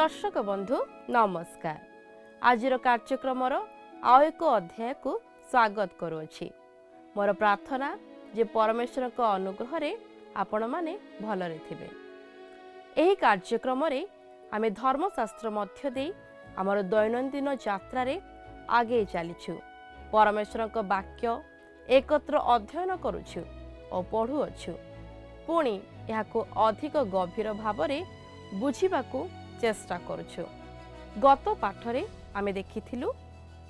दर्शक बंधु नमस्कार। आजिर कार्यक्रमर आउ एक अध्याय को स्वागत करुछि। मोर प्रार्थना जे परमेश्वर को अनुग्रह रे आपण माने भलरे थिबे। एही कार्यक्रम रे आमे धर्मशास्त्र मध्य दे आमर दैनंदिन यात्रा रे आगे चलीछु। परमेश्वर को वाक्य एकत्र अध्ययन करुछु और पढ़ुअछु। पुणी याको अधिक गभीर भावरे बुझिबाकू चेष्टा करुछु। गत पाठरे आमे देखिथिलु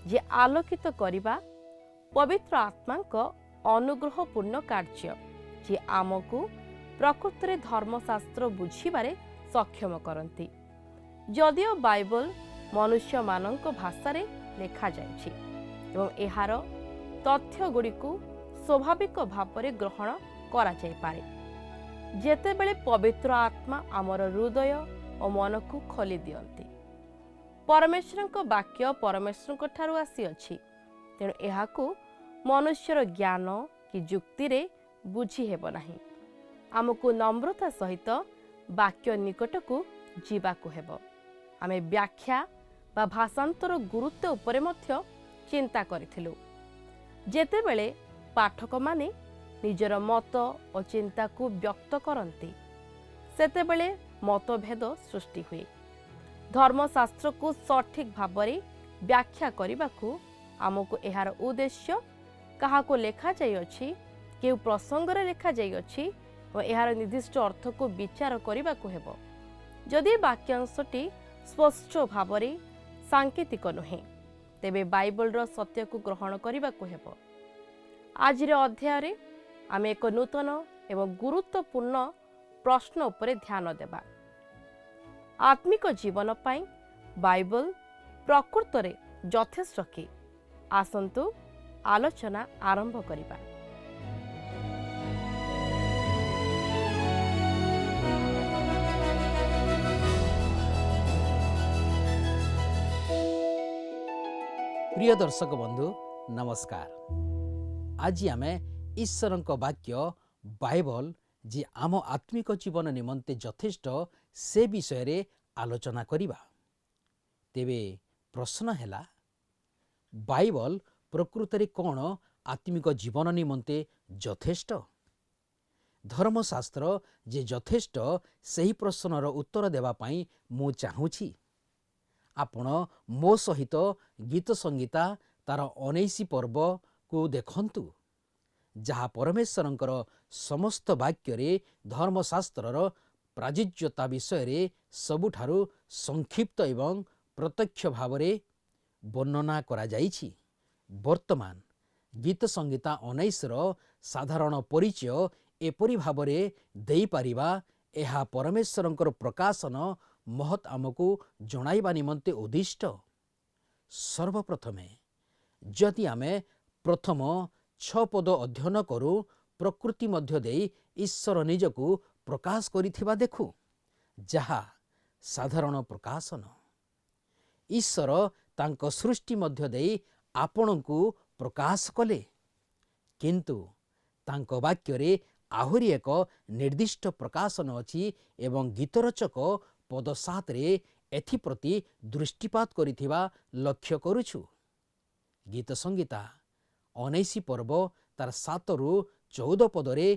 जे आलोकित करिबा पवित्र आत्मांक अनुग्रहपूर्ण कार्य जे आमको प्रकृत रे धर्मशास्त्र बुझिबारे सक्षम करंती। जदियो बाइबल मनुष्य मानक भाषा रे लेखा जायछि एवं एहार तथ्य गुड़िकु स्वाभाविक भावरे ग्रहण करा जाय पारे। जेतेबेले पवित्र आत्मा आमर हृदय और मन को खोली दियंती। परमेश्वर वाक्य परमेश्वर ठारू आसी अछि, तेणु एहाकू मनुष्यर ज्ञान कि जुक्ति रे बुझी हेब नाही। आमको नम्रता सहित वाक्य निकट को जीवाकू हेब। आमे व्याख्या बा भाषांतर गुरुत्व उपरे मध्य चिंता करिथिलु। जेतेबेले पाठक माने निजर मत और चिंता को व्यक्त करंती, सेतेबेले मतभेद सृष्टि हुए। धर्मशास्त्र को सठिक भावरे व्याख्या करिबाकू आमको एहार उद्देश्य काहाको लेखा जाय अछि, केउ प्रसंग रे लेखा जाय अछि और एहार निर्दिष्ट अर्थ को विचार करिबाकू हेबो। जदि वाक्यांशटी स्पष्ट भावरे सांकेतिक नहे, तेबे बाइबल रो सत्य को ग्रहण करिबाकू हेबो। आजिर अध्याय रे आमे एक नूतन एवं गुरुत्वपूर्ण प्रश्न उपरे ध्यान देबा। आत्मिक जीवन पाई बाइबल प्रकृत रे यथेष्ट कि? आसंतु आलोचना आरंभ करिबा। प्रिय दर्शक बंधु नमस्कार। आज आमे ईश्वरंक वाक्य बाइबल जी आम आत्मिक जीवन निमंते यथेष्ट से विषय रे आलोचना करिबा। तेबे प्रश्न हैला, बाइबल प्रकृत रे कौन आत्मिक जीवन निमंते यथेष्ट? धर्मशास्त्र जे यथेष्ट सही प्रश्नर उत्तर देवा पाई मु चाहूछि। आपण मो सहित गीत संगीता तार 19 पर्व को देखंतु, जहा परमेश्वरंकर समस्त वाक्य रे धर्मशास्त्रर प्राचुर्यता विषय रे सबुठारु संक्षिप्त एवं प्रत्यक्ष भावरे वर्णना करा जाइछि। वर्तमान गीत संगीता 19 रो साधारण परिचय एपरि भावरे देई पारिबा, एहा परमेश्वरंकर प्रकाशन महत आमको जणाइबा निमंते उद्दिष्ट। सर्वप्रथमे जदि आमे प्रथम 6 पद अध्ययन करू, प्रकृति मध्य देई ईश्वर निजको प्रकाश करिथिबा देखु, जहा साधारण प्रकाशन। ईश्वर तांक सृष्टि मध्य देई आपणको प्रकाश कले, किंतु तांक वाक्य रे आहुरी एक निर्दिष्ट प्रकाशन अछि एवं गीतरचक पद 7 रे एथिप्रति दृष्टिपात करिथिबा लक्ष्य करूछु। गीत संगीता 19 पर्व तार 7 रु 14 पदरे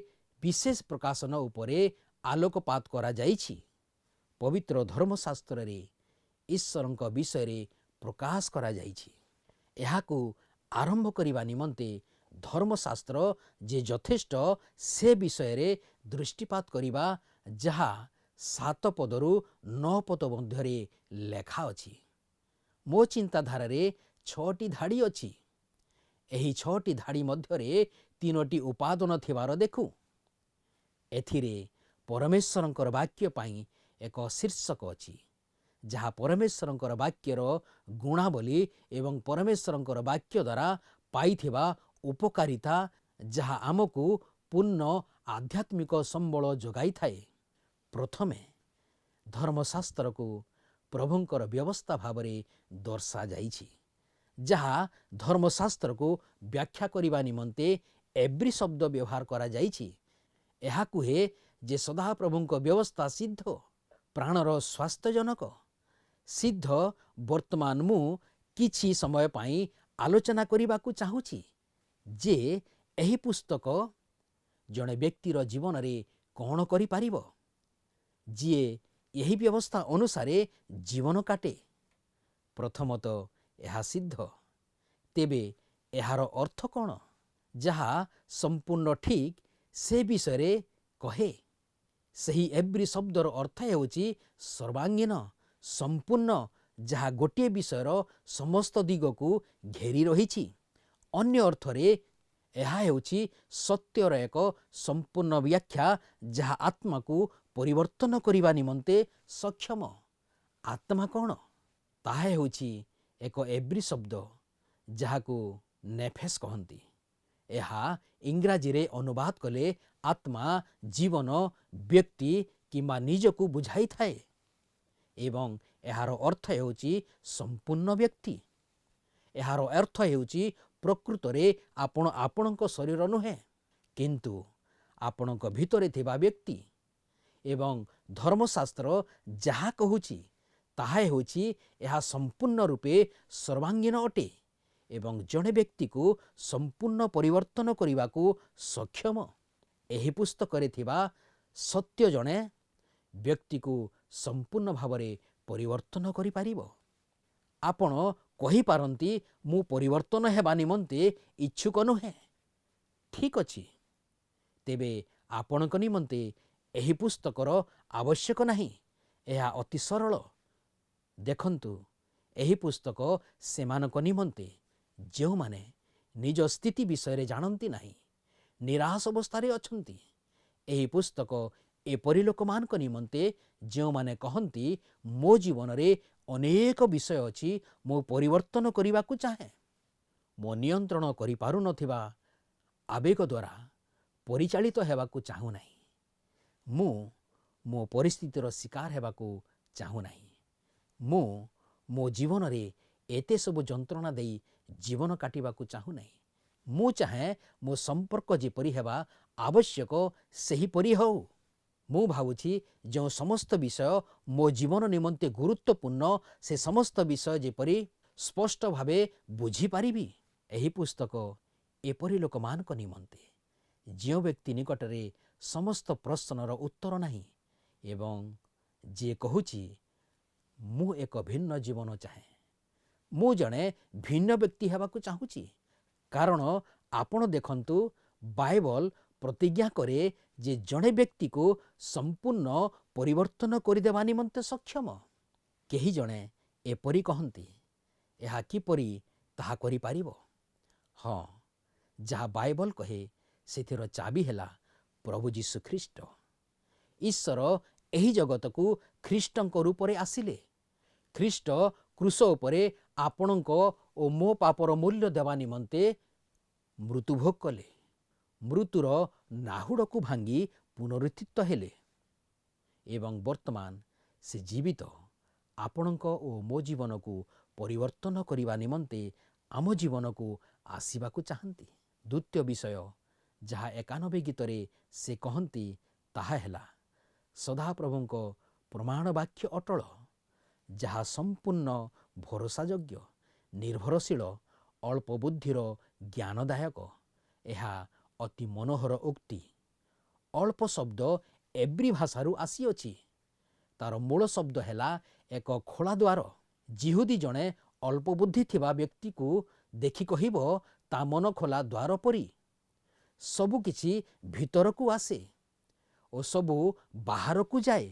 विशेष प्रकाशन उपरे आलोकपात करा जाइछि। पवित्र धर्मशास्त्र रे ईश्वरंक विषय रे प्रकाश करा जाइछि। एहाकू आरंभ करिबा निमंते धर्मशास्त्र जे यथेष्ट से विषय रे दृष्टिपात करिबा, जहा 7 पदरु 9 पद मध्यरे लेखा अछि। मो चिंताधारा रे 6टी धाड़ी अछि। एही 6टी धाड़ी मध्यरे 3टी उपादान थिबार देखु। एथिरे परमेश्वरंकर वाक्य पाई एक शीर्षक अछि, जहा परमेश्वरंकर वाक्यर गुणावली एवं परमेश्वरंकर वाक्य द्वारा पाइथिबा उपकारिता, जहा आमको पूर्ण आध्यात्मिक संबल जोगाई थाए। प्रथमे धर्मशास्त्र को प्रभुंकर व्यवस्था भावरे दर्शा जाइछि, जहा धर्मशास्त्र को व्याख्या करिबा निमंते एव्री शब्द व्यवहार करा जाइछि। एहा कुहे जे सदा प्रभुंक व्यवस्था सिद्ध, प्राणर स्वास्थ्यजनक, ସିଦ୍ଧ ବର୍ତ୍ତମାନ ମୁଁ କିଛି ସମୟ ପାଇଁ ଆଲୋଚନା କରିବାକୁ ଚାହୁଁଛି ଯେ ଏହି ପୁସ୍ତକ ଜଣେ ବ୍ୟକ୍ତିର ଜୀବନରେ କ'ଣ କରିପାରିବ ଯିଏ ଏହି ବ୍ୟବସ୍ଥା ଅନୁସାରେ ଜୀବନ କାଟେ। ପ୍ରଥମତଃ ଏହା ସିଦ୍ଧ। ତେବେ ଏହାର ଅର୍ଥ କ'ଣ? ଯାହା ସମ୍ପୂର୍ଣ୍ଣ ଠିକ୍ ସେ ବିଷୟରେ କହେ। ସେହି ଏବ୍ରି ଶବ୍ଦର ଅର୍ଥ ହେଉଛି ସର୍ବାଙ୍ଗୀନ, ସମ୍ପୂର୍ଣ୍ଣ, ଯାହା ଗୋଟିଏ ବିଷୟର ସମସ୍ତ ଦିଗକୁ ଘେରି ରହିଛି। ଅନ୍ୟ ଅର୍ଥରେ ଏହା ହେଉଛି ସତ୍ୟର ଏକ ସମ୍ପୂର୍ଣ୍ଣ ବ୍ୟାଖ୍ୟା ଯାହା ଆତ୍ମାକୁ ପରିବର୍ତ୍ତନ କରିବା ନିମନ୍ତେ ସକ୍ଷମ। ଆତ୍ମା କ'ଣ? ତାହା ହେଉଛି ଏକ ଏବ୍ରି ଶବ୍ଦ ଯାହାକୁ ନେଫେସ୍ କହନ୍ତି। ଏହା ଇଂରାଜୀରେ ଅନୁବାଦ କଲେ ଆତ୍ମା, ଜୀବନ, ବ୍ୟକ୍ତି କିମ୍ବା ନିଜକୁ ବୁଝାଇଥାଏ ଏବଂ ଏହାର ଅର୍ଥ ହେଉଛି ସମ୍ପୂର୍ଣ୍ଣ ବ୍ୟକ୍ତି। ଏହାର ଅର୍ଥ ହେଉଛି ପ୍ରକୃତରେ ଆପଣ ଆପଣଙ୍କ ଶରୀର ନୁହେଁ, କିନ୍ତୁ ଆପଣଙ୍କ ଭିତରେ ଥିବା ବ୍ୟକ୍ତି। ଏବଂ ଧର୍ମଶାସ୍ତ୍ର ଯାହା କହୁଛି ତାହା ହେଉଛି ଏହା ସମ୍ପୂର୍ଣ୍ଣ ରୂପେ ସର୍ବାଙ୍ଗୀନ ଅଟେ ଏବଂ ଜଣେ ବ୍ୟକ୍ତିକୁ ସମ୍ପୂର୍ଣ୍ଣ ପରିବର୍ତ୍ତନ କରିବାକୁ ସକ୍ଷମ। ଏହି ପୁସ୍ତକରେ ଥିବା ସତ୍ୟ ଜଣେ ବ୍ୟକ୍ତିକୁ ସମ୍ପୂର୍ଣ୍ଣ ଭାବରେ ପରିବର୍ତ୍ତନ କରିପାରିବ। ଆପଣ କହିପାରନ୍ତି, ମୁଁ ପରିବର୍ତ୍ତନ ହେବା ନିମନ୍ତେ ଇଚ୍ଛୁକ ନୁହେଁ। ଠିକ୍ ଅଛି, ତେବେ ଆପଣଙ୍କ ନିମନ୍ତେ ଏହି ପୁସ୍ତକର ଆବଶ୍ୟକ ନାହିଁ। ଏହା ଅତି ସରଳ। ଦେଖନ୍ତୁ, ଏହି ପୁସ୍ତକ ସେମାନଙ୍କ ନିମନ୍ତେ ଯେଉଁମାନେ ନିଜ ସ୍ଥିତି ବିଷୟରେ ଜାଣନ୍ତି ନାହିଁ, ନିରାଶ ଅବସ୍ଥାରେ ଅଛନ୍ତି। ଏହି ପୁସ୍ତକ ଏପରି ଲୋକମାନଙ୍କ ନିମନ୍ତେ ଯେଉଁମାନେ କହନ୍ତି, ମୋ ଜୀବନରେ ଅନେକ ବିଷୟ ଅଛି, ମୁଁ ପରିବର୍ତ୍ତନ କରିବାକୁ ଚାହେଁ। ମୋ ନିୟନ୍ତ୍ରଣ କରିପାରୁନଥିବା ଆବେଗ ଦ୍ୱାରା ପରିଚାଳିତ ହେବାକୁ ଚାହୁଁନାହିଁ। ମୁଁ ମୋ ପରିସ୍ଥିତିର ଶିକାର ହେବାକୁ ଚାହୁଁନାହିଁ। ମୁଁ ମୋ ଜୀବନରେ ଏତେ ସବୁ ଯନ୍ତ୍ରଣା ଦେଇ ଜୀବନ କାଟିବାକୁ ଚାହୁଁନାହିଁ। ମୁଁ ଚାହେଁ ମୋ ସମ୍ପର୍କ ଯେପରି ହେବା ଆବଶ୍ୟକ ସେହିପରି ହେଉ। ମୁଁ ଭାବୁଛି ଯେଉଁ ସମସ୍ତ ବିଷୟ ମୋ ଜୀବନ ନିମନ୍ତେ ଗୁରୁତ୍ୱପୂର୍ଣ୍ଣ, ସେ ସମସ୍ତ ବିଷୟ ଯେପରି ସ୍ପଷ୍ଟ ଭାବେ ବୁଝିପାରିବି। ଏହି ପୁସ୍ତକ ଏପରି ଲୋକମାନଙ୍କ ନିମନ୍ତେ ଯେଉଁ ବ୍ୟକ୍ତି ନିକଟରେ ସମସ୍ତ ପ୍ରଶ୍ନର ଉତ୍ତର ନାହିଁ ଏବଂ ଯିଏ କହୁଛି, ମୁଁ ଏକ ଭିନ୍ନ ଜୀବନ ଚାହେଁ। ମୁଁ ଜଣେ ଭିନ୍ନ ବ୍ୟକ୍ତି ହେବାକୁ ଚାହୁଁଛି। କାରଣ ଆପଣ ଦେଖନ୍ତୁ, ବାଇବଲ ପ୍ରତିଜ୍ଞା କରେ ଯେ ଜଣେ ବ୍ୟକ୍ତିକୁ ସମ୍ପୂର୍ଣ୍ଣ ପରିବର୍ତ୍ତନ କରିଦେବା ନିମନ୍ତେ ସକ୍ଷମ। କେହି ଜଣେ ଏପରି କହନ୍ତି, ଏହା କିପରି ତାହା କରିପାରିବ? ହଁ, ଯାହା ବାଇବଲ କହେ ସେଥିର ଚାବି ହେଲା ପ୍ରଭୁ ଯୀଶୁ ଖ୍ରୀଷ୍ଟ। ଈଶ୍ୱର ଏହି ଜଗତକୁ ଖ୍ରୀଷ୍ଟଙ୍କ ରୂପରେ ଆସିଲେ। ଖ୍ରୀଷ୍ଟ କ୍ରୁଶ ଉପରେ ଆପଣଙ୍କ ଓ ମୋ ପାପର ମୂଲ୍ୟ ଦେବା ନିମନ୍ତେ ମୃତ୍ୟୁଭୋଗ କଲେ। ମୃତ୍ୟୁର ନାହୁଡ଼କୁ ଭାଙ୍ଗି ପୁନରୁତ୍ଥିତ ହେଲେ ଏବଂ ବର୍ତ୍ତମାନ ସେ ଜୀବିତ। ଆପଣଙ୍କ ଓ ମୋ ଜୀବନକୁ ପରିବର୍ତ୍ତନ କରିବା ନିମନ୍ତେ ଆମ ଜୀବନକୁ ଆସିବାକୁ ଚାହାନ୍ତି। ଦ୍ୱିତୀୟ ବିଷୟ ଯାହା 91 ଗୀତରେ ସେ କହନ୍ତି ତାହା ହେଲା ସଦାପ୍ରଭୁଙ୍କ ପ୍ରମାଣ ବାକ୍ୟ ଅଟଳ, ଯାହା ସମ୍ପୂର୍ଣ୍ଣ ଭରସାଯୋଗ୍ୟ, ନିର୍ଭରଶୀଳ, ଅଳ୍ପ ବୁଦ୍ଧିର ଜ୍ଞାନଦାୟକ। ଏହା ଅତି ମନୋହର ଉକ୍ତି। ଅଳ୍ପ ଶବ୍ଦ ଏବ୍ରି ଭାଷାରୁ ଆସିଅଛି। ତାର ମୂଳ ଶବ୍ଦ ହେଲା ଏକ ଖୋଲା ଦ୍ୱାର। ଯିହୁଦୀ ଜଣେ ଅଳ୍ପ ବୁଦ୍ଧି ଥିବା ବ୍ୟକ୍ତିକୁ ଦେଖି କହିବ, ତା ମନ ଖୋଲା ଦ୍ୱାର ପରି। ସବୁ କିଛି ଭିତରକୁ ଆସେ ଓ ସବୁ ବାହାରକୁ ଯାଏ।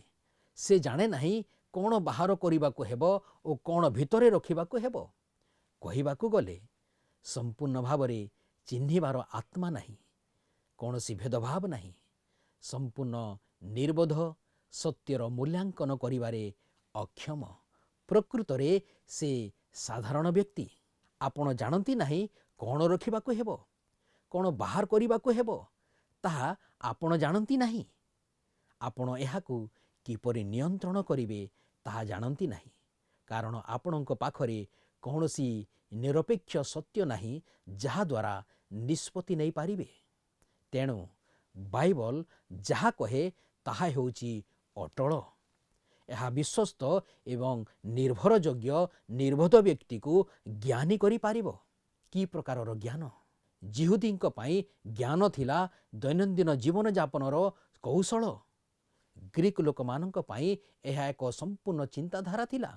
ସେ ଜାଣେ ନାହିଁ କ'ଣ ବାହାର କରିବାକୁ ହେବ ଓ କ'ଣ ଭିତରେ ରଖିବାକୁ ହେବ। କହିବାକୁ ଗଲେ ସମ୍ପୂର୍ଣ୍ଣ ଭାବରେ ଚିହ୍ନିବାର ଆତ୍ମା ନାହିଁ, କୌଣସି ଭେଦଭାବ ନାହିଁ, ସମ୍ପୂର୍ଣ୍ଣ ନିର୍ବୋଧ, ସତ୍ୟର ମୂଲ୍ୟାଙ୍କନ କରିବାରେ ଅକ୍ଷମ। ପ୍ରକୃତରେ ସେ ସାଧାରଣ ବ୍ୟକ୍ତି। ଆପଣ ଜାଣନ୍ତି ନାହିଁ କ'ଣ ରଖିବାକୁ ହେବ, କ'ଣ ବାହାର କରିବାକୁ ହେବ, ତାହା ଆପଣ ଜାଣନ୍ତି ନାହିଁ। ଆପଣ ଏହାକୁ କିପରି ନିୟନ୍ତ୍ରଣ କରିବେ ତାହା ଜାଣନ୍ତି ନାହିଁ, କାରଣ ଆପଣଙ୍କ ପାଖରେ କୌଣସି ନିରପେକ୍ଷ ସତ୍ୟ ନାହିଁ ଯାହାଦ୍ୱାରା ନିଷ୍ପତ୍ତି ନେଇପାରିବେ। ତେଣୁ ବାଇବଲ ଯାହା କହେ ତାହା ହେଉଛି ଅଟଳ। ଏହା ବିଶ୍ୱସ୍ତ ଏବଂ ନିର୍ଭରଯୋଗ୍ୟ ନିର୍ବୋଧ ବ୍ୟକ୍ତିକୁ ଜ୍ଞାନୀ କରିପାରିବ। କି ପ୍ରକାରର ଜ୍ଞାନ? ଯିହୁଦୀଙ୍କ ପାଇଁ ଜ୍ଞାନ ଥିଲା ଦୈନନ୍ଦିନ ଜୀବନଯାପନର କୌଶଳ। ଗ୍ରୀକ ଲୋକମାନଙ୍କ ପାଇଁ ଏହା ଏକ ସମ୍ପୂର୍ଣ୍ଣ ଚିନ୍ତାଧାରା ଥିଲା।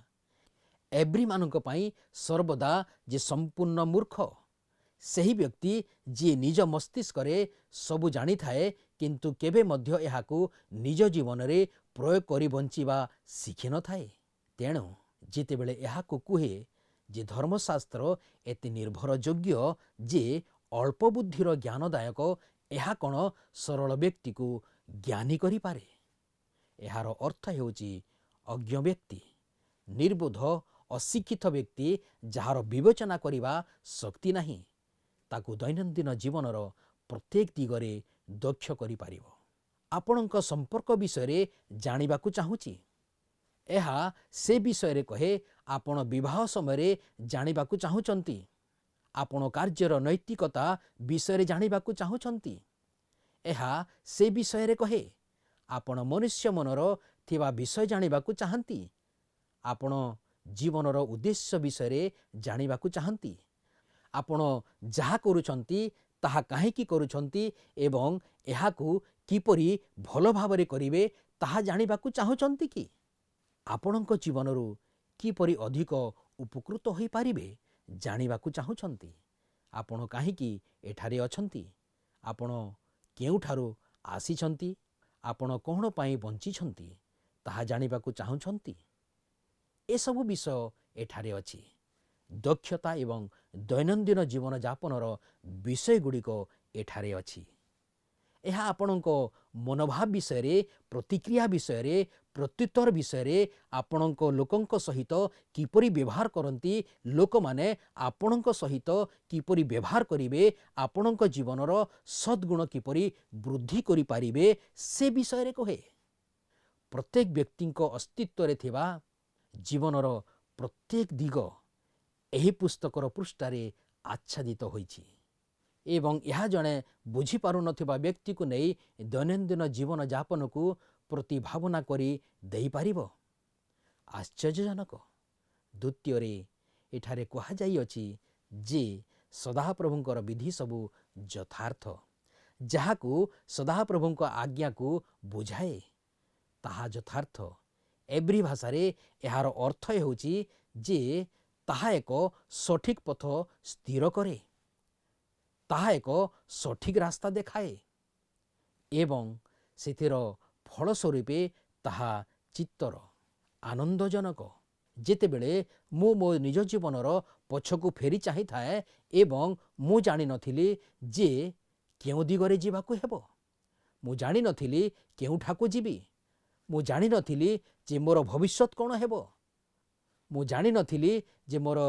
ଏବ୍ରୀମାନଙ୍କ ପାଇଁ ସର୍ବଦା ଯେ ସମ୍ପୂର୍ଣ୍ଣ ମୂର୍ଖ, ସେହି ବ୍ୟକ୍ତି ଯିଏ ନିଜ ମସ୍ତିଷ୍କରେ ସବୁ ଜାଣିଥାଏ କିନ୍ତୁ କେବେ ମଧ୍ୟ ଏହାକୁ ନିଜ ଜୀବନରେ ପ୍ରୟୋଗ କରି ବଞ୍ଚିବା ଶିଖିନଥାଏ। ତେଣୁ ଯେତେବେଳେ ଏହାକୁ କୁହେ ଯେ ଧର୍ମଶାସ୍ତ୍ର ଏତେ ନିର୍ଭରଯୋଗ୍ୟ ଯେ ଅଳ୍ପ ବୁଦ୍ଧିର ଜ୍ଞାନଦାୟକ, ଏହା କ'ଣ ସରଳ ବ୍ୟକ୍ତିକୁ ଜ୍ଞାନୀ କରିପାରେ? ଏହାର ଅର୍ଥ ହେଉଛି ଅଜ୍ଞ ବ୍ୟକ୍ତି, ନିର୍ବୋଧ, ଅଶିକ୍ଷିତ ବ୍ୟକ୍ତି ଯାହାର ବିବେଚନା କରିବା ଶକ୍ତି ନାହିଁ, ତାକୁ ଦୈନନ୍ଦିନ ଜୀବନର ପ୍ରତ୍ୟେକ ଦିଗରେ ଦକ୍ଷ କରିପାରିବ। ଆପଣଙ୍କ ସମ୍ପର୍କ ବିଷୟରେ ଜାଣିବାକୁ ଚାହୁଁଛି। ଏହା ସେ ବିଷୟରେ କହେ ଆପଣ ବିବାହ ସମୟରେ ଜାଣିବାକୁ ଚାହୁଁଛନ୍ତି। ଆପଣ କାର୍ଯ୍ୟର ନୈତିକତା ବିଷୟରେ ଜାଣିବାକୁ ଚାହୁଁଛନ୍ତି। ଏହା ସେ ବିଷୟରେ କହେ ଆପଣ ମନୁଷ୍ୟ ମନର ଥିବା ବିଷୟ ଜାଣିବାକୁ ଚାହାନ୍ତି। ଆପଣ ଜୀବନର ଉଦ୍ଦେଶ୍ୟ ବିଷୟରେ ଜାଣିବାକୁ ଚାହାନ୍ତି। ଆପଣ ଯାହା କରୁଛନ୍ତି ତାହା କାହିଁକି କରୁଛନ୍ତି ଏବଂ ଏହାକୁ କିପରି ଭଲ ଭାବରେ କରିବେ ତାହା ଜାଣିବାକୁ ଚାହୁଁଛନ୍ତି କି? ଆପଣଙ୍କ ଜୀବନରୁ କିପରି ଅଧିକ ଉପକୃତ ହୋଇପାରିବେ ଜାଣିବାକୁ ଚାହୁଁଛନ୍ତି। ଆପଣ କାହିଁକି ଏଠାରେ ଅଛନ୍ତି? ଆପଣ କେଉଁଠାରୁ ଆସିଛନ୍ତି? ଆପଣ କ'ଣ ପାଇଁ ବଞ୍ଚିଛନ୍ତି ତାହା ଜାଣିବାକୁ ଚାହୁଁଛନ୍ତି। ଏସବୁ ବିଷୟ ଏଠାରେ ଅଛି। ଦକ୍ଷତା ଏବଂ ଦୈନନ୍ଦିନ ଜୀବନଯାପନର ବିଷୟଗୁଡ଼ିକ ଏଠାରେ ଅଛି। ଏହା ଆପଣଙ୍କ ମନୋଭାବ ବିଷୟରେ, ପ୍ରତିକ୍ରିୟା ବିଷୟରେ, ପ୍ରତ୍ୟୁତ୍ତର ବିଷୟରେ, ଆପଣଙ୍କ ଲୋକଙ୍କ ସହିତ କିପରି ବ୍ୟବହାର କରନ୍ତି, ଲୋକମାନେ ଆପଣଙ୍କ ସହିତ କିପରି ବ୍ୟବହାର କରିବେ, ଆପଣଙ୍କ ଜୀବନର ସଦ୍ଗୁଣ କିପରି ବୃଦ୍ଧି କରିପାରିବେ ସେ ବିଷୟରେ କହେ। ପ୍ରତ୍ୟେକ ବ୍ୟକ୍ତିଙ୍କ ଅସ୍ତିତ୍ୱରେ ଥିବା ଜୀବନର ପ୍ରତ୍ୟେକ ଦିଗ ଏହି ପୁସ୍ତକର ପୃଷ୍ଠାରେ ଆଚ୍ଛାଦିତ ହୋଇଛି ଏବଂ ଏହା ଜଣେ ବୁଝିପାରୁନଥିବା ବ୍ୟକ୍ତିକୁ ନେଇ ଦୈନନ୍ଦିନ ଜୀବନଯାପନକୁ ପ୍ରତିଭାବନା କରି ଦେଇପାରିବ। ଆଶ୍ଚର୍ଯ୍ୟଜନକ। ଦ୍ୱିତୀୟରେ ଏଠାରେ କୁହାଯାଇଅଛି ଯେ ସଦାପ୍ରଭୁଙ୍କର ବିଧି ସବୁ ଯଥାର୍ଥ। ଯାହାକୁ ସଦାପ୍ରଭୁଙ୍କ ଆଜ୍ଞାକୁ ବୁଝାଏ ତାହା ଯଥାର୍ଥ। ଏବ୍ରୀ ଭାଷାରେ ଏହାର ଅର୍ଥ ହେଉଛି ଯେ ତାହା ଏକ ସଠିକ୍ ପଥ ସ୍ଥିର କରେ, ତାହା ଏକ ସଠିକ୍ ରାସ୍ତା ଦେଖାଏ ଏବଂ ସେଥିର ଫଳସ୍ୱରୂପେ ତାହା ଚିତ୍ତର ଆନନ୍ଦଜନକ। ଯେତେବେଳେ ମୁଁ ମୋ ନିଜ ଜୀବନର ପଛକୁ ଫେରି ଚାହିଁଥାଏ ଏବଂ ମୁଁ ଜାଣିନଥିଲି ଯେ କେଉଁ ଦିଗରେ ଯିବାକୁ ହେବ, ମୁଁ ଜାଣିନଥିଲି କେଉଁଠାକୁ ଯିବି, ମୁଁ ଜାଣିନଥିଲି ଯେ ମୋର ଭବିଷ୍ୟତ କ'ଣ ହେବ, ମୁଁ ଜାଣିନଥିଲି ଯେ ମୋର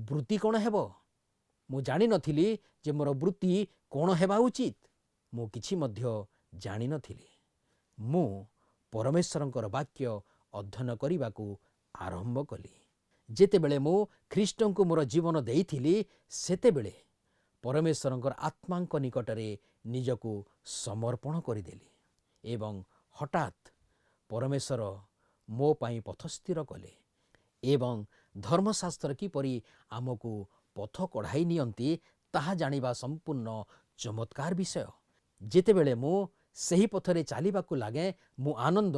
ବୃତ୍ତି କ'ଣ ହେବ, ମୁଁ ଜାଣିନଥିଲି ଯେ ମୋର ବୃତ୍ତି କ'ଣ ହେବା ଉଚିତ, ମୁଁ କିଛି ମଧ୍ୟ ଜାଣିନଥିଲି। ମୁଁ ପରମେଶ୍ୱରଙ୍କର ବାକ୍ୟ ଅଧ୍ୟୟନ କରିବାକୁ ଆରମ୍ଭ କଲି। ଯେତେବେଳେ ମୁଁ ଖ୍ରୀଷ୍ଟଙ୍କୁ ମୋର ଜୀବନ ଦେଇଥିଲି ସେତେବେଳେ ପରମେଶ୍ୱରଙ୍କର ଆତ୍ମାଙ୍କ ନିକଟରେ ନିଜକୁ ସମର୍ପଣ କରିଦେଲି ଏବଂ ହଠାତ୍ ପରମେଶ୍ୱର ମୋ ପାଇଁ ପଥ ସ୍ଥିର କଲେ ଏବଂ ଧର୍ମଶାସ୍ତ୍ର କିପରି ଆମକୁ ପଥ କଢ଼ାଇ ନିଅନ୍ତି ତାହା ଜାଣିବା ସମ୍ପୂର୍ଣ୍ଣ ଚମତ୍କାର ବିଷୟ। ଯେତେବେଳେ ମୁଁ ସେହି ପଥରେ ଚାଲିବାକୁ ଲାଗେ ମୁଁ ଆନନ୍ଦ,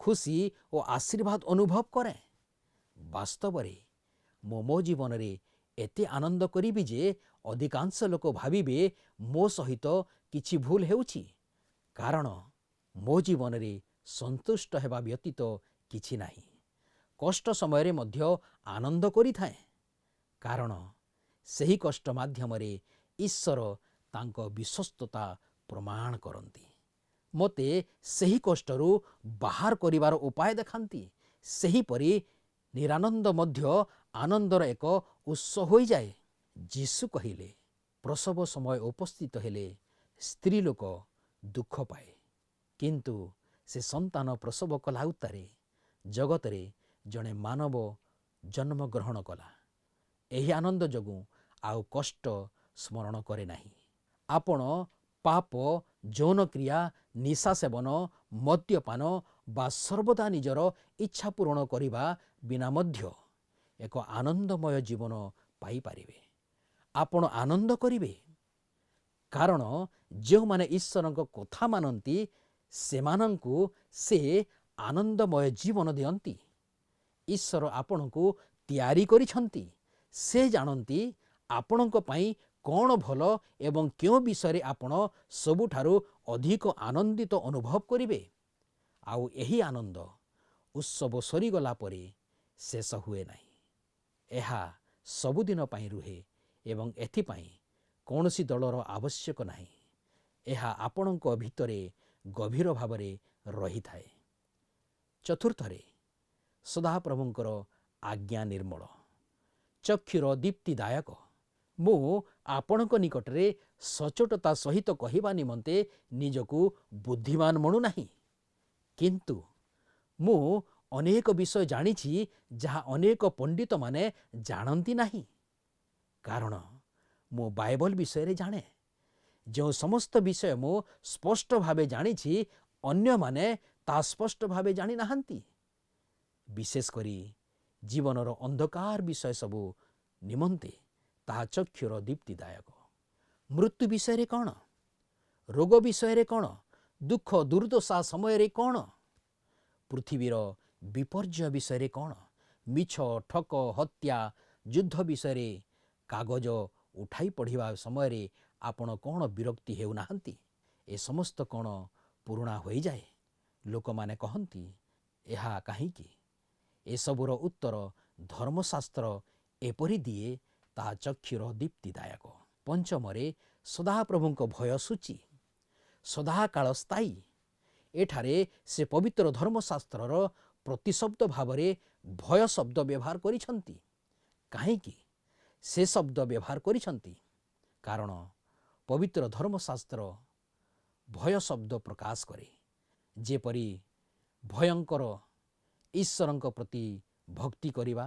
ଖୁସି ଓ ଆଶୀର୍ବାଦ ଅନୁଭବ କରେ। ବାସ୍ତବରେ ମୁଁ ମୋ ଜୀବନରେ ଏତେ ଆନନ୍ଦ କରିବି ଯେ ଅଧିକାଂଶ ଲୋକ ଭାବିବେ ମୋ ସହିତ କିଛି ଭୁଲ ହେଉଛି, କାରଣ ମୋ ଜୀବନରେ ସନ୍ତୁଷ୍ଟ ହେବା ବ୍ୟତୀତ କିଛି ନାହିଁ। କଷ୍ଟ ସମୟରେ ମଧ୍ୟ ଆନନ୍ଦ କରିଥାଏ, କାରଣ ସେହି କଷ୍ଟ ମାଧ୍ୟମରେ ଈଶ୍ୱର ତାଙ୍କ ବିଶ୍ୱସ୍ତତା ପ୍ରମାଣ କରନ୍ତି। ମୋତେ ସେହି କଷ୍ଟରୁ ବାହାର କରିବାର ଉପାୟ ଦେଖାନ୍ତି। ସେହିପରି ନିରାନନ୍ଦ ମଧ୍ୟ ଆନନ୍ଦର ଏକ ଉତ୍ସ ହୋଇଯାଏ। ଯୀଶୁ କହିଲେ, ପ୍ରସବ ସମୟ ଉପସ୍ଥିତ ହେଲେ ସ୍ତ୍ରୀ ଲୋକ ଦୁଃଖ ପାଏ, କିନ୍ତୁ ସେ ସନ୍ତାନ ପ୍ରସବ କଲା ଉତ୍ତାରେ ଜଗତରେ ଜଣେ ମାନବ ଜନ୍ମଗ୍ରହଣ କଲା। ଏହି ଆନନ୍ଦ ଯୋଗୁଁ ଆଉ କଷ୍ଟ ସ୍ମରଣ କରେ ନାହିଁ। ଆପଣ ପାପ, ଯୌନକ୍ରିୟା, ନିଶା ସେବନ, ମଦ୍ୟପାନ, ବା ସର୍ବଦା ନିଜର ଇଚ୍ଛା ପୂରଣ କରିବା ବିନା ମଧ୍ୟ ଏକ ଆନନ୍ଦମୟ ଜୀବନ ପାଇପାରିବେ। ଆପଣ ଆନନ୍ଦ କରିବେ, କାରଣ ଯେଉଁମାନେ ଈଶ୍ୱରଙ୍କ କଥା ମାନନ୍ତି ସେମାନଙ୍କୁ ସେ ଆନନ୍ଦମୟ ଜୀବନ ଦିଅନ୍ତି। ଈଶ୍ୱର ଆପଣଙ୍କୁ ତିଆରି କରିଛନ୍ତି। ସେ ଜାଣନ୍ତି ଆପଣଙ୍କ ପାଇଁ କ'ଣ ଭଲ ଏବଂ କେଉଁ ବିଷୟରେ ଆପଣ ସବୁଠାରୁ ଅଧିକ ଆନନ୍ଦିତ ଅନୁଭବ କରିବେ। ଆଉ ଏହି ଆନନ୍ଦ ଉତ୍ସବ ସରିଗଲା ପରେ ଶେଷ ହୁଏ ନାହିଁ। ଏହା ସବୁଦିନ ପାଇଁ ରୁହେ ଏବଂ ଏଥିପାଇଁ କୌଣସି ଦଳର ଆବଶ୍ୟକ ନାହିଁ। ଏହା ଆପଣଙ୍କ ଭିତରେ ଗଭୀର ଭାବରେ ରହିଥାଏ। ଚତୁର୍ଥରେ, ସଦାପ୍ରଭୁଙ୍କର ଆଜ୍ଞା ନିର୍ମଳ, ଚକ୍ଷୁର ଦୀପ୍ତିଦାୟକ। ମୁଁ ଆପଣଙ୍କ ନିକଟରେ ସଚୋଟତା ସହିତ କହିବା ନିମନ୍ତେ ନିଜକୁ ବୁଦ୍ଧିମାନ ମଣୁନାହିଁ, କିନ୍ତୁ ମୁଁ ଅନେକ ବିଷୟ ଜାଣିଛି ଯାହା ଅନେକ ପଣ୍ଡିତମାନେ ଜାଣନ୍ତି ନାହିଁ। କାରଣ ମୁଁ ବାଇବଲ ବିଷୟରେ ଜାଣେ। ଯେଉଁ ସମସ୍ତ ବିଷୟ ମୁଁ ସ୍ପଷ୍ଟ ଭାବେ ଜାଣିଛି, ଅନ୍ୟମାନେ ତାହା ସ୍ପଷ୍ଟ ଭାବେ ଜାଣିନାହାନ୍ତି। ବିଶେଷ କରି ଜୀବନର ଅନ୍ଧକାର ବିଷୟ ସବୁ ନିମନ୍ତେ ତାହା ଚକ୍ଷୁର ଦୀପ୍ତିଦାୟକ। ମୃତ୍ୟୁ ବିଷୟରେ କ'ଣ? ରୋଗ ବିଷୟରେ କ'ଣ? ଦୁଃଖ ଦୁର୍ଦ୍ଦଶା ସମୟରେ କ'ଣ? ପୃଥିବୀର ବିପର୍ଯ୍ୟୟ ବିଷୟରେ କ'ଣ? ମିଛ, ଠକ, ହତ୍ୟା, ଯୁଦ୍ଧ ବିଷୟରେ କାଗଜ ଉଠାଇ ପଢ଼ିବା ସମୟରେ ଆପଣ କ'ଣ ବିରକ୍ତି ହେଉନାହାନ୍ତି? ଏ ସମସ୍ତ କ'ଣ ପୁରୁଣା ହୋଇଯାଏ? ଲୋକମାନେ କହନ୍ତି, ଏହା କାହିଁକି? ଏସବୁର ଉତ୍ତର ଧର୍ମଶାସ୍ତ୍ର ଏପରି ଦିଏ, ତାହା ଚକ୍ଷୁର ଦୀପ୍ତିଦାୟକ। ପଞ୍ଚମରେ, ସଦାପ୍ରଭୁଙ୍କ ଭୟ ସୂଚୀ, ସଦାକାଳ ସ୍ଥାୟୀ। ଏଠାରେ ସେ ପବିତ୍ର ଧର୍ମଶାସ୍ତ୍ରର ପ୍ରତିଶବ୍ଦ ଭାବରେ ଭୟ ଶବ୍ଦ ବ୍ୟବହାର କରିଛନ୍ତି। କାହିଁକି ସେ ଶବ୍ଦ ବ୍ୟବହାର କରିଛନ୍ତି? କାରଣ ପବିତ୍ର ଧର୍ମଶାସ୍ତ୍ର ଭୟ ଶବ୍ଦ ପ୍ରକାଶ କରେ। ଯେପରି ଭୟଙ୍କର ଈଶ୍ୱରଙ୍କ ପ୍ରତି ଭକ୍ତି କରିବା,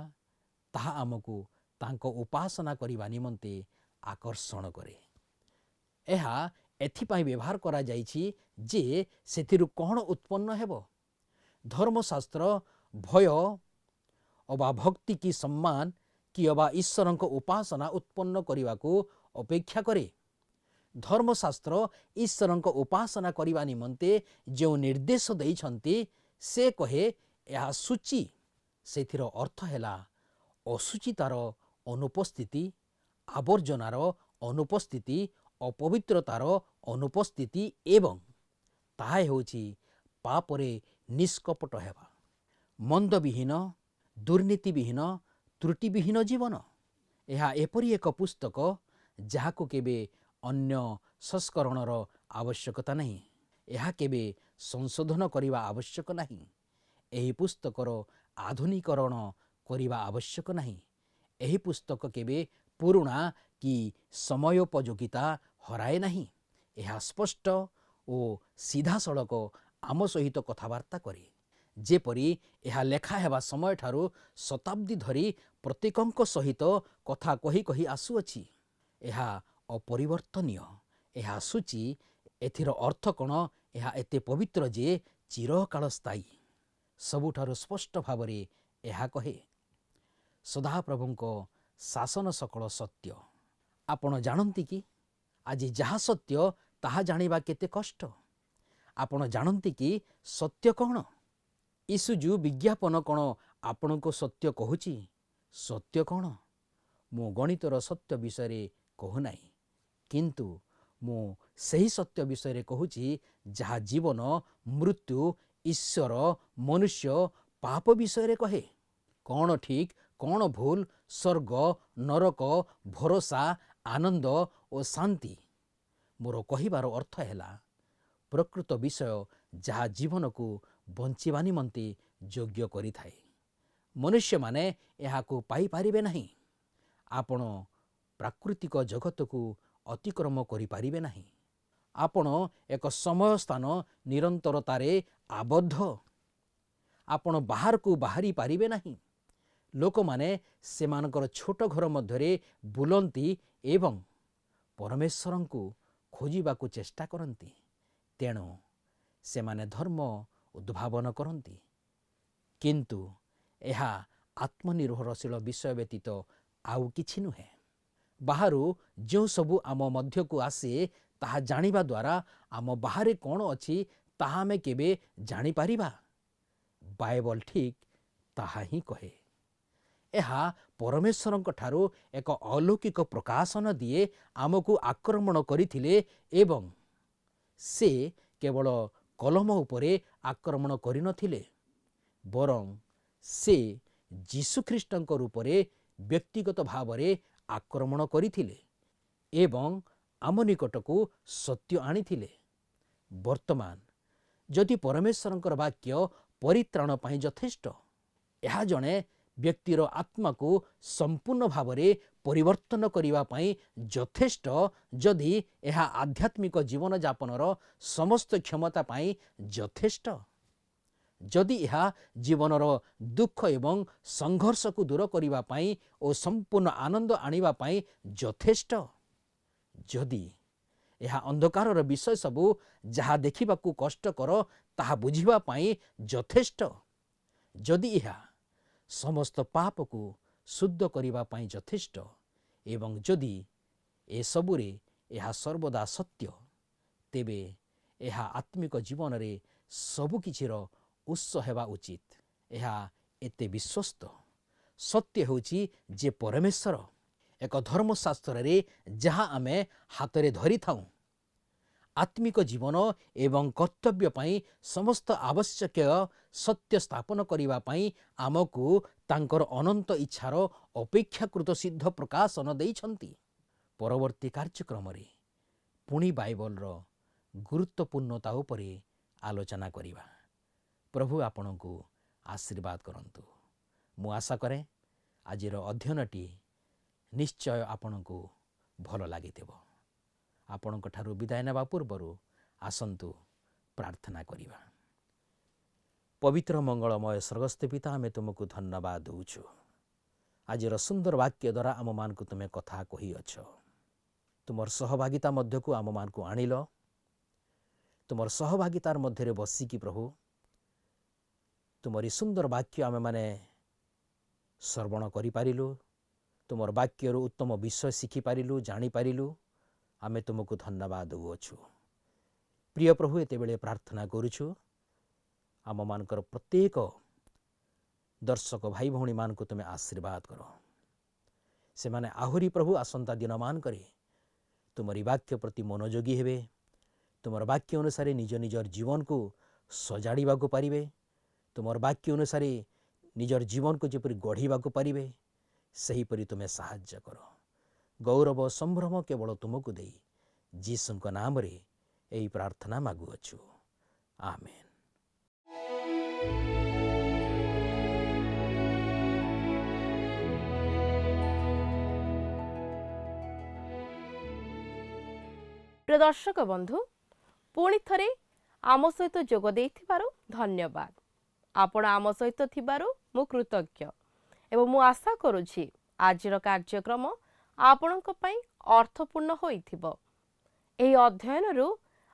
ତାହା ଆମକୁ ତାଙ୍କ ଉପାସନା କରିବା ନିମନ୍ତେ ଆକର୍ଷଣ କରେ। ଏହା ଏଥିପାଇଁ ବ୍ୟବହାର କରାଯାଇଛି ଯେ ସେଥିରୁ କ'ଣ ଉତ୍ପନ୍ନ ହେବ। ଧର୍ମଶାସ୍ତ୍ର ଭୟ ଅବା ଭକ୍ତି କି ସମ୍ମାନ କି ଅବା ଈଶ୍ୱରଙ୍କ ଉପାସନା ଉତ୍ପନ୍ନ କରିବାକୁ ଅପେକ୍ଷା କରେ। ଧର୍ମଶାସ୍ତ୍ର ଈଶ୍ୱରଙ୍କ ଉପାସନା କରିବା ନିମନ୍ତେ ଯେଉଁ ନିର୍ଦ୍ଦେଶ ଦେଇଛନ୍ତି, ସେ କହେ ଏହା ସୂଚୀ। ସେଥିର ଅର୍ଥ ହେଲା ଅଶୁଚିତାର ଅନୁପସ୍ଥିତି, ଆବର୍ଜନାର ଅନୁପସ୍ଥିତି, ଅପବିତ୍ରତାର ଅନୁପସ୍ଥିତି ଏବଂ ତାହା ହେଉଛି ପାପରେ ନିଷ୍କପଟ ହେବା, ମନ୍ଦବିହୀନ, ଦୁର୍ନୀତିବିହୀନ, ତ୍ରୁଟିବିହୀନ ଜୀବନ। ଏହା ଏପରି ଏକ ପୁସ୍ତକ ଯାହାକୁ କେବେ ଅନ୍ୟ ସଂସ୍କରଣର ଆବଶ୍ୟକତା ନାହିଁ। ଏହା କେବେ ସଂଶୋଧନ କରିବା ଆବଶ୍ୟକ ନାହିଁ। ଏହି ପୁସ୍ତକର ଆଧୁନିକରଣ କରିବା ଆବଶ୍ୟକ ନାହିଁ। ଏହି ପୁସ୍ତକ କେବେ ପୁରୁଣା କି ସମୟୋପଯୋଗିତା ହରାଏ ନାହିଁ। ଏହା ସ୍ପଷ୍ଟ ଓ ସିଧାସଳଖ ଆମ ସହିତ କଥାବାର୍ତ୍ତା କରେ। ଯେପରି ଏହା ଲେଖା ହେବା ସମୟଠାରୁ ଶତାବ୍ଦୀ ଧରି ପ୍ରତ୍ୟେକଙ୍କ ସହିତ କଥା କହି କହି ଆସୁଅଛି। ଏହା ଅପରିବର୍ତ୍ତନୀୟ, ଏହା ସୂଚୀ। ଏଥିର ଅର୍ଥ କ'ଣ? ଏହା ଏତେ ପବିତ୍ର ଯେ ଚିରକାଳ ସ୍ଥାୟୀ। ସବୁଠାରୁ ସ୍ପଷ୍ଟ ଭାବରେ ଏହା କହେ, ସଦାପ୍ରଭୁଙ୍କ ଶାସନ ସକଳ ସତ୍ୟ। ଆପଣ ଜାଣନ୍ତି କି ଆଜି ଯାହା ସତ୍ୟ ତାହା ଜାଣିବା କେତେ କଷ୍ଟ? ଆପଣ ଜାଣନ୍ତି କି ସତ୍ୟ କ'ଣ? ଇସୁଜୁ ବିଜ୍ଞାପନ କ'ଣ ଆପଣଙ୍କୁ ସତ୍ୟ କହୁଛି? ସତ୍ୟ କ'ଣ? ମୁଁ ଗଣିତର ସତ୍ୟ ବିଷୟରେ କହୁନାହିଁ, କିନ୍ତୁ ମୁଁ ସେହି ସତ୍ୟ ବିଷୟରେ କହୁଛି ଯାହା ଜୀବନ, ମୃତ୍ୟୁ, ଈଶ୍ୱର, ମନୁଷ୍ୟ, ପାପ ବିଷୟରେ କହେ। କ'ଣ ଠିକ୍, କ'ଣ ଭୁଲ, ସ୍ୱର୍ଗ, ନରକ, ଭରସା, ଆନନ୍ଦ ଓ ଶାନ୍ତି। ମୋର କହିବାର ଅର୍ଥ ହେଲା ପ୍ରକୃତ ବିଷୟ ଯାହା ଜୀବନକୁ ବଞ୍ଚିବା ନିମନ୍ତେ ଯୋଗ୍ୟ କରିଥାଏ। ମନୁଷ୍ୟମାନେ ଏହାକୁ ପାଇପାରିବେ ନାହିଁ। ଆପଣ ପ୍ରାକୃତିକ ଜଗତକୁ ଅତିକ୍ରମ କରିପାରିବେ ନାହିଁ। ଆପଣ ଏକ ସମୟ ସ୍ଥାନ ନିରନ୍ତରତାରେ ଆବଦ୍ଧ। ଆପଣ ବାହାରକୁ ବାହାରି ପାରିବେ ନାହିଁ। ଲୋକମାନେ ସେମାନଙ୍କର ଛୋଟ ଘର ମଧ୍ୟରେ ବୁଲନ୍ତି ଏବଂ ପରମେଶ୍ୱରଙ୍କୁ ଖୋଜିବାକୁ ଚେଷ୍ଟା କରନ୍ତି। ତେଣୁ ସେମାନେ ଧର୍ମ ଉଦ୍ଭାବନ କରନ୍ତି। କିନ୍ତୁ ଏହା ଆତ୍ମନିର୍ଭରଶୀଳ ବିଷୟ ବ୍ୟତୀତ ଆଉ କିଛି ନୁହେଁ। ବାହାରୁ ଯେଉଁ ସବୁ ଆମ ମଧ୍ୟକୁ ଆସେ ତାହା ଜାଣିବା ଦ୍ୱାରା ଆମ ବାହାରେ କ'ଣ ଅଛି ତାହା ଆମେ କେବେ ଜାଣିପାରିବା? ବାଇବଲ ଠିକ୍ ତାହା ହିଁ କହେ। ଏହା ପରମେଶ୍ୱରଙ୍କ ଠାରୁ ଏକ ଅଲୌକିକ ପ୍ରକାଶନ ଦିଏ। ଆମକୁ ଆକ୍ରମଣ କରିଥିଲେ ଏବଂ ସେ କେବଳ କଲମ ଉପରେ ଆକ୍ରମଣ କରିନଥିଲେ, ବରଂ ସେ ଯୀଶୁଖ୍ରୀଷ୍ଟଙ୍କ ରୂପରେ ବ୍ୟକ୍ତିଗତ ଭାବରେ ଆକ୍ରମଣ କରିଥିଲେ ଏବଂ ଆମ ନିକଟକୁ ସତ୍ୟ ଆଣିଥିଲେ। ବର୍ତ୍ତମାନ ଯଦି ପରମେଶ୍ୱରଙ୍କର ବାକ୍ୟ ପରିତ୍ରାଣ ପାଇଁ ଯଥେଷ୍ଟ, ଏହା ଜଣେ ବ୍ୟକ୍ତିର ଆତ୍ମାକୁ ସମ୍ପୂର୍ଣ୍ଣ ଭାବରେ ପରିବର୍ତ୍ତନ କରିବା ପାଇଁ ଯଥେଷ୍ଟ, ଯଦି ଏହା ଆଧ୍ୟାତ୍ମିକ ଜୀବନଯାପନର ସମସ୍ତ କ୍ଷମତା ପାଇଁ ଯଥେଷ୍ଟ, ଯଦି ଏହା ଜୀବନର ଦୁଃଖ ଏବଂ ସଂଘର୍ଷକୁ ଦୂର କରିବା ପାଇଁ ଓ ସମ୍ପୂର୍ଣ୍ଣ ଆନନ୍ଦ ଆଣିବା ପାଇଁ ଯଥେଷ୍ଟ, ଯଦି ଏହା ଅନ୍ଧକାରର ବିଷୟ ସବୁ ଯାହା ଦେଖିବାକୁ କଷ୍ଟକର ତାହା ବୁଝିବା ପାଇଁ ଯଥେଷ୍ଟ, ଯଦି ଏହା ସମସ୍ତ ପାପକୁ ଶୁଦ୍ଧ କରିବା ପାଇଁ ଯଥେଷ୍ଟ ଏବଂ ଯଦି ଏସବୁରେ ଏହା ସର୍ବଦା ସତ୍ୟ, ତେବେ ଏହା ଆତ୍ମିକ ଜୀବନରେ ସବୁକିଛିର ଉତ୍ସ ହେବା ଉଚିତ। ଏହା ଏତେ ବିଶ୍ୱସ୍ତ। ସତ୍ୟ ହେଉଛି ଯେ ପରମେଶ୍ୱର ଏକ ଧର୍ମଶାସ୍ତ୍ରରେ ଯାହା ଆମେ ହାତରେ ଧରିଥାଉଁ, ଆତ୍ମିକ ଜୀବନ ଏବଂ କର୍ତ୍ତବ୍ୟ ପାଇଁ ସମସ୍ତ ଆବଶ୍ୟକୀୟ ସତ୍ୟ ସ୍ଥାପନ କରିବା ପାଇଁ ଆମକୁ ତାଙ୍କର ଅନନ୍ତ ଇଚ୍ଛାର ଅପେକ୍ଷାକୃତ ସିଦ୍ଧ ପ୍ରକାଶନ ଦେଇଛନ୍ତି। ପରବର୍ତ୍ତୀ କାର୍ଯ୍ୟକ୍ରମରେ ପୁଣି ବାଇବଲର ଗୁରୁତ୍ୱପୂର୍ଣ୍ଣତା ଉପରେ ଆଲୋଚନା କରିବା। ପ୍ରଭୁ ଆପଣଙ୍କୁ ଆଶୀର୍ବାଦ କରନ୍ତୁ। ମୁଁ ଆଶା କରେ ଆଜିର ଅଧ୍ୟୟନଟି ନିଶ୍ଚୟ ଆପଣଙ୍କୁ ଭଲ ଲାଗିଥିବ। ଆପଣଙ୍କ ଠାରୁ ବିଦାୟ ନେବା ପୂର୍ବରୁ ଆସନ୍ତୁ ପ୍ରାର୍ଥନା କରିବା। ପବିତ୍ର ମଙ୍ଗଳମୟ ସ୍ୱର୍ଗସ୍ଥ ପିତା, ଆମେ ତୁମକୁ ଧନ୍ୟବାଦ ଦେଉଛୁ। ଆଜିର ସୁନ୍ଦର ବାକ୍ୟ ଦ୍ୱାରା ଆମମାନଙ୍କୁ ତୁମେ କଥା କହିଅଛ। ତୁମର ସହଭାଗିତା ମଧ୍ୟକୁ ଆମମାନଙ୍କୁ ଆଣିଲ। ତୁମର ସହଭାଗିତାର ମଧ୍ୟରେ ବସିକି ପ୍ରଭୁ ତୁମରି ସୁନ୍ଦର ବାକ୍ୟ ଆମେମାନେ ଶ୍ରବଣ କରିପାରିଲୁ। ତୁମର ବାକ୍ୟରୁ ଉତ୍ତମ ବିଷୟ ଶିଖିପାରିଲୁ, ଜାଣିପାରିଲୁ। ଆମେ ତୁମକୁ ଧନ୍ୟବାଦ ଦେଉଅଛୁ। ପ୍ରିୟ ପ୍ରଭୁ, ଏତେବେଳେ ପ୍ରାର୍ଥନା କରୁଛୁ ଆମମାନଙ୍କର ପ୍ରତ୍ୟେକ ଦର୍ଶକ ଭାଇ ଭଉଣୀମାନଙ୍କୁ ତୁମେ ଆଶୀର୍ବାଦ କର। ସେମାନେ ଆହୁରି ପ୍ରଭୁ ଆସନ୍ତା ଦିନମାନଙ୍କରେ ତୁମରି ବାକ୍ୟ ପ୍ରତି ମନୋଯୋଗୀ ହେବେ। ତୁମର ବାକ୍ୟ ଅନୁସାରେ ନିଜ ନିଜର ଜୀବନକୁ ସଜାଡ଼ିବାକୁ ପାରିବେ। ତୁମର ବାକ୍ୟ ଅନୁସାରେ ନିଜର ଜୀବନକୁ ଯେପରି ଗଢ଼ିବାକୁ ପାରିବେ, ସେହିପରି ତୁମେ ସାହାଯ୍ୟ କର। ଗୌରବ ସମ୍ଭ୍ରମ କେବଳ ତୁମକୁ ଦେଇ ଯୀଶୁଙ୍କ ନାମରେ ଏହି ପ୍ରାର୍ଥନା ମାଗୁଅଛୁ। ଆମେନ୍। ପ୍ରିୟ ଦର୍ଶକ ବନ୍ଧୁ, ପୁଣି ଥରେ ଆମ ସହିତ ଯୋଗ ଦେଇଥିବାରୁ ଧନ୍ୟବାଦ। ଆପଣ ଆମ ସହିତ ଥିବାରୁ ମୁଁ କୃତଜ୍ଞ ଏବଂ ମୁଁ ଆଶା କରୁଛି ଆଜିର କାର୍ଯ୍ୟକ୍ରମ ଆପଣଙ୍କ ପାଇଁ ଅର୍ଥପୂର୍ଣ୍ଣ ହୋଇଥିବ। ଏହି ଅଧ୍ୟୟନରୁ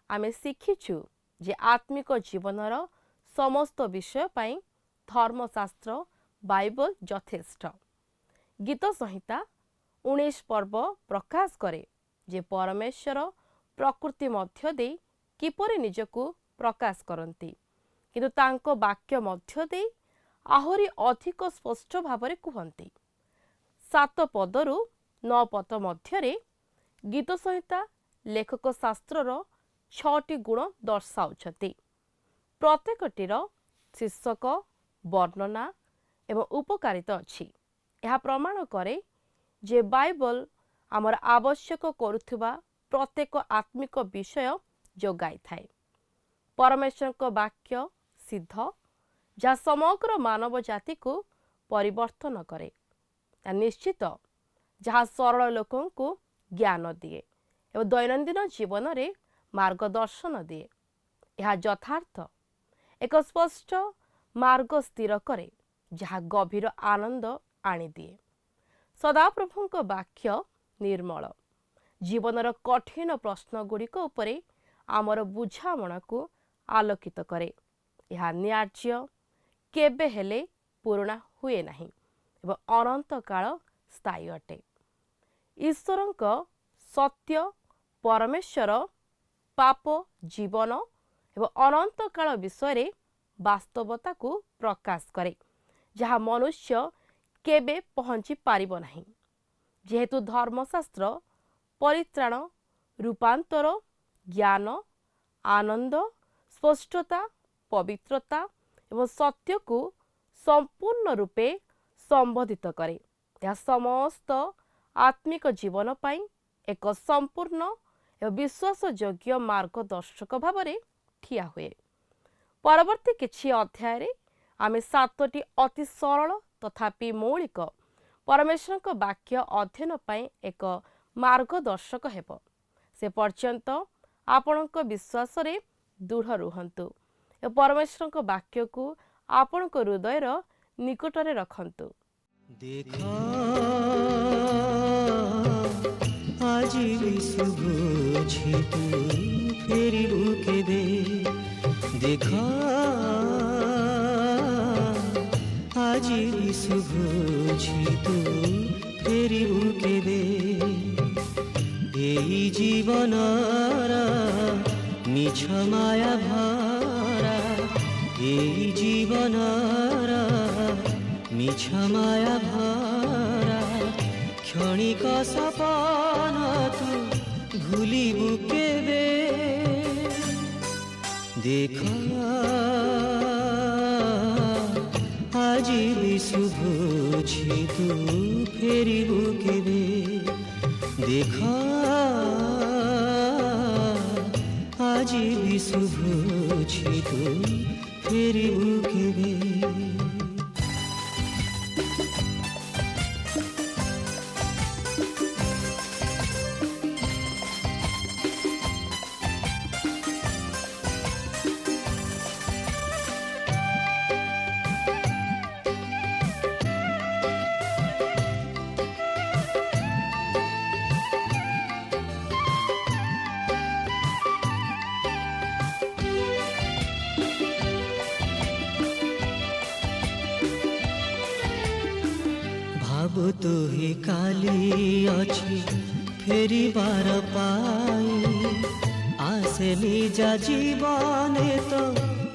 ଆମେ ଶିଖିଛୁ ଯେ ଆତ୍ମିକ ଜୀବନର ସମସ୍ତ ବିଷୟ ପାଇଁ ଧର୍ମଶାସ୍ତ୍ର ବାଇବଲ ଯଥେଷ୍ଟ। ଗୀତ ସଂହିତା 19 ପର୍ବ ପ୍ରକାଶ କରେ ଯେ ପରମେଶ୍ୱର ପ୍ରକୃତି ମଧ୍ୟ ଦେଇ କିପରି ନିଜକୁ ପ୍ରକାଶ କରନ୍ତି, କିନ୍ତୁ ତାଙ୍କ ବାକ୍ୟ ମଧ୍ୟ ଦେଇ ଆହୁରି ଅଧିକ ସ୍ପଷ୍ଟ ଭାବରେ କୁହନ୍ତି। 7 ପଦରୁ 9 ପଦ ମଧ୍ୟରେ ଗୀତ ସଂହିତା ଲେଖକ ଶାସ୍ତ୍ରର 6ଟି ଗୁଣ ଦର୍ଶାଉଛନ୍ତି। ପ୍ରତ୍ୟେକଟିର ଶୀର୍ଷକ, ବର୍ଣ୍ଣନା ଏବଂ ଉପକାରିତା ଅଛି। ଏହା ପ୍ରମାଣ କରେ ଯେ ବାଇବଲ ଆମର ଆବଶ୍ୟକ କରୁଥିବା ପ୍ରତ୍ୟେକ ଆତ୍ମିକ ବିଷୟ ଯୋଗାଇଥାଏ। ପରମେଶ୍ୱରଙ୍କ ବାକ୍ୟ ସିଦ୍ଧ, ଯାହା ସମଗ୍ର ମାନବ ଜାତିକୁ ପରିବର୍ତ୍ତନ କରେ। ଏହା ନିଶ୍ଚିତ, ଯାହା ସରଳ ଲୋକଙ୍କୁ ଜ୍ଞାନ ଦିଏ ଏବଂ ଦୈନନ୍ଦିନ ଜୀବନରେ ମାର୍ଗଦର୍ଶନ ଦିଏ। ଏହା ଯଥାର୍ଥ, ଏକ ସ୍ପଷ୍ଟ ମାର୍ଗ ସ୍ଥିର କରେ, ଯାହା ଗଭୀର ଆନନ୍ଦ ଆଣିଦିଏ। ସଦାପ୍ରଭୁଙ୍କ ବାକ୍ୟ ନିର୍ମଳ, ଜୀବନର କଠିନ ପ୍ରଶ୍ନଗୁଡ଼ିକ ଉପରେ ଆମର ବୁଝାମଣାକୁ ଆଲୋକିତ କରେ ଏହା ନ୍ୟାର୍ଯ୍ୟ, କେବେ ହେଲେ ପୁରୁଣା ହୁଏ ନାହିଁ ଏବଂ ଅନନ୍ତ କାଳ ସ୍ଥାୟୀ ଅଟେ। ଈଶ୍ୱରଙ୍କ ସତ୍ୟ ପରମେଶ୍ୱର ପାପ, ଜୀବନ ଏବଂ ଅନନ୍ତ କାଳ ବିଷୟରେ ବାସ୍ତବତାକୁ ପ୍ରକାଶ କରେ, ଯାହା ମନୁଷ୍ୟ କେବେ ପହଞ୍ଚି ପାରିବ ନାହିଁ। ଯେହେତୁ ଧର୍ମଶାସ୍ତ୍ର ପରିତ୍ରାଣ, ରୂପାନ୍ତର, ଜ୍ଞାନ, ଆନନ୍ଦ, ସ୍ପଷ୍ଟତା, ପବିତ୍ରତା ଏବଂ ସତ୍ୟକୁ ସମ୍ପୂର୍ଣ୍ଣ ରୂପେ ସମ୍ବୋଧିତ କରେ, ଏହା ସମସ୍ତ ଆତ୍ମିକ ଜୀବନ ପାଇଁ ଏକ ସମ୍ପୂର୍ଣ୍ଣ ଏବଂ ବିଶ୍ୱାସଯୋଗ୍ୟ ମାର୍ଗଦର୍ଶକ ଭାବରେ ଠିଆ ହୁଏ। ପରବର୍ତ୍ତୀ କିଛି ଅଧ୍ୟାୟରେ ଆମେ 7ଟି ଅତି ସରଳ ତଥାପି ମୌଳିକ ପରମେଶ୍ୱରଙ୍କ ବାକ୍ୟ ଅଧ୍ୟୟନ ପାଇଁ ଏକ ମାର୍ଗଦର୍ଶକ ହେବ। ସେ ପର୍ଯ୍ୟନ୍ତ ଆପଣଙ୍କ ବିଶ୍ୱାସରେ ଦୃଢ଼ ରୁହନ୍ତୁ ଏବଂ ପରମେଶ୍ୱରଙ୍କ ବାକ୍ୟକୁ ଆପଣଙ୍କ ହୃଦୟର ନିକଟରେ ରଖନ୍ତୁ। देखा आज यीशु बुझी तू फेरी बुके दे, देखा आज यीशु बुझी तू फेरी बुके दे, এই জীবনর মিছ মায়া ভরা, এই জীবনর মিছ মায়া ভরা, ক্ষণিক সপন তু ভুলিবু কেবে, দেখ আজি বিশু বুঝি তু ফেরিবু কেবে, দেখ আজি বিশু বুঝি তু ফেরিবু কেবে। ভাবু তুহি কালি অছি ফেরিবার পাই, আসে নিজা জীবনে তো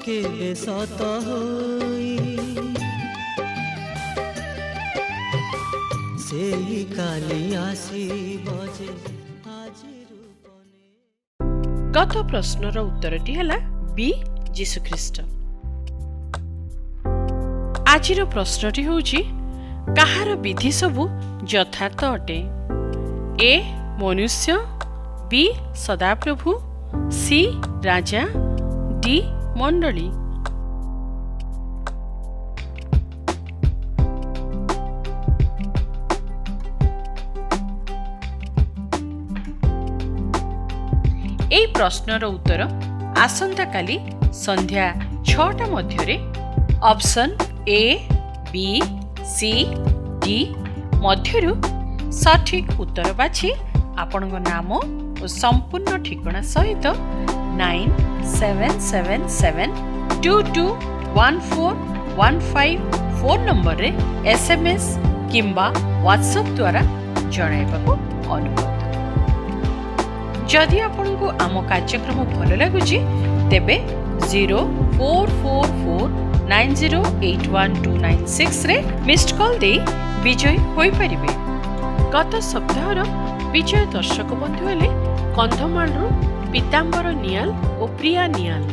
কেবে সত হই, সেই কালি আসিব যে আজি রূপনে। গত প্রশ্নর উত্তরটি হেলা বি যীশুখ্রিস্ট। আজির প্রশ্নটি হଉଛି কাହାର ବିଧି ସବୁ ଯଥାର୍ଥ ଅଟେ? ଏ ମନୁଷ୍ୟ, ବି ସଦାପ୍ରଭୁ, ସି ରାଜା, ଡି ମଣ୍ଡଳୀ। এই প্রশ্নর উত্তর আসন্তাকালি সন্ধ্যা 6টা ମଧ୍ୟରେ option A, B, C, D ମଧ୍ୟରୁ ସଠିକ ଉତ୍ତର ବାଛି ଆପଣଙ୍କ ନାମ ଓ ସମ୍ପୂର୍ଣ୍ଣ ଠିକଣା ସହିତ 9777221415 ଫୋନ୍ ନମ୍ବରରେ SMS କିମ୍ବା ହ୍ୱାଟ୍ସଆପ୍ ଦ୍ୱାରା ଜଣାଇବାକୁ ଅନୁରୋଧ। ଯଦି ଆପଣଙ୍କୁ ଆମ କାର୍ଯ୍ୟକ୍ରମ ଭଲ ଲାଗୁଛି ତେବେ 044490812996 ମିସ୍ଡ କଲ୍ ଦେଇ ବିଜୟୀ ହୋଇପାରିବେ। ଗତ ସପ୍ତାହର ବିଜୟ ଦର୍ଶକ ବନ୍ଧୁ ହେଲେ କନ୍ଧମାଳରୁ ପୀତାମ୍ବର ନିଆଲ ଓ ପ୍ରିୟା ନିଆଲ।